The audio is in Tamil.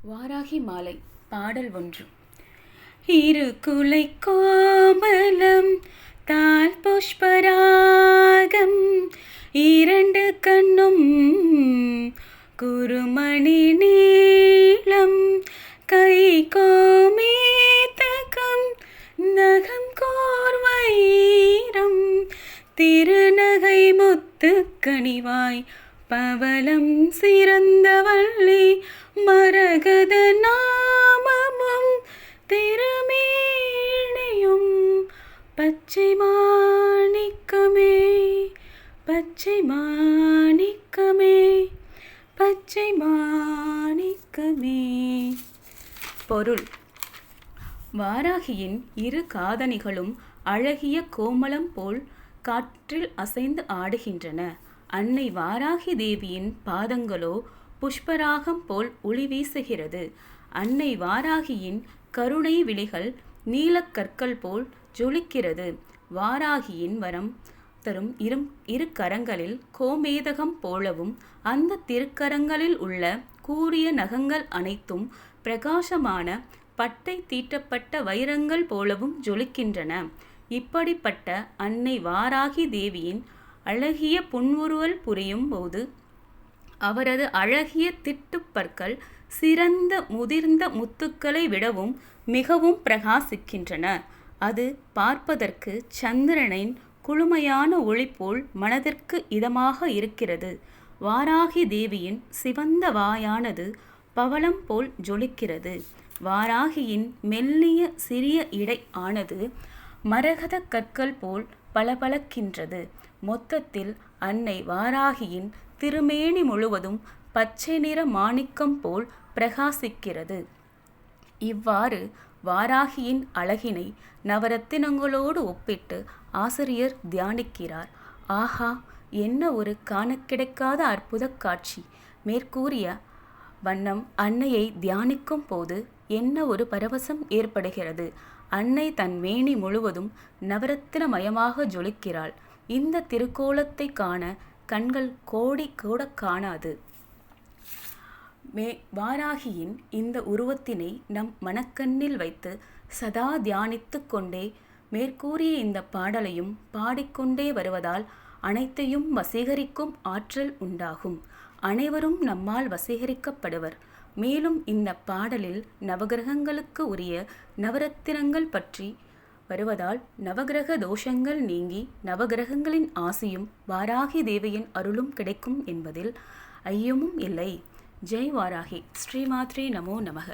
வாராகி மாலை பாடல் 1. இரு குலை கோமலம் தால் புஷ்பராகம் இரண்டு கண்ணும் குருமணி நீளம் கை கோமேதகம் நகம் கோர்வைரம் திருநகை முத்து கனிவாய் பவளம் சிறந்தவள்ளி மரகத நாமமும் திருமேனியும் பச்சை மாணிக்கமே பச்சை மாணிக்கமே பச்சை மாணிக்கமே. பொருள்: வாராகியின் இரு காதணிகளும் அழகிய கோமளம் போல் காற்றில் அசைந்து ஆடுகின்றன. அன்னை வாராகி தேவியின் பாதங்களோ புஷ்பராகம் போல் ஒளி வீசுகிறது. அன்னை வாராகியின் கருணை விழிகள் நீலக்கற்கள் போல் ஜொலிக்கிறது. வாராகியின் வரம் தரும் இரு கரங்களில் கோமேதகம் போலவும் அந்த திருக்கரங்களில் உள்ள கூரிய நகங்கள் அனைத்தும் பிரகாசமான பட்டை தீட்டப்பட்ட வைரங்கள் போலவும் ஜொலிக்கின்றன. இப்படிப்பட்ட அன்னை வாராகி தேவியின் அழகிய புன்முறுவல் புரியும் போது அவரது அழகிய திட்டுப்பற்கள் சிறந்த முதிர்ந்த முத்துக்களை விடவும் மிகவும் பிரகாசிக்கின்றன. அது பார்ப்பதற்கு சந்திரனின் குளுமையான ஒளி போல் மனதிற்கு இதமாக இருக்கிறது. வாராகி தேவியின் சிவந்த வாயானது பவளம் போல் ஜொலிக்கிறது. வாராகியின் மெல்லிய சிறிய இடை ஆனது மரகத கற்கள் போல் பளபளக்கின்றது. மொத்தத்தில் அன்னை வாராகியின் திருமேனி முழுவதும் பச்சை நிற மாணிக்கம் போல் பிரகாசிக்கிறது. இவ்வாறு வாராகியின் அழகினை நவரத்தினங்களோடு ஒப்பிட்டு ஆசிரியர் தியானிக்கிறார். ஆஹா, என்ன ஒரு காண கிடைக்காத அற்புத காட்சி! மேற்கூறிய வண்ணம் அன்னையை தியானிக்கும் போது என்ன ஒரு பரவசம் ஏற்படுகிறது. அன்னை தன் மேனி முழுவதும் நவரத்தினமயமாக ஜொலிக்கிறாள். இந்த திருக்கோலத்தை காண கண்கள் கோடி கூட காணாது. வாராகியின் இந்த உருவத்தினை நம் மனக்கண்ணில் வைத்து சதா தியானித்து கொண்டே மேற்கூறிய இந்த பாடலையும் பாடிக்கொண்டே வருவதால் அனைத்தையும் வசீகரிக்கும் ஆற்றல் உண்டாகும். அனைவரும் நம்மால் வசீகரிக்கப்படுவர். மேலும் இந்த பாடலில் நவகிரகங்களுக்கு உரிய நவரத்தினங்கள் பற்றி வருவதால் நவகிரக தோஷங்கள் நீங்கி நவகிரகங்களின் ஆசியும் வாராகி தேவியின் அருளும் கிடைக்கும் என்பதில் ஐயமும் இல்லை. ஜெய் வாராகி. ஸ்ரீமாத்ரே நமோ நமக.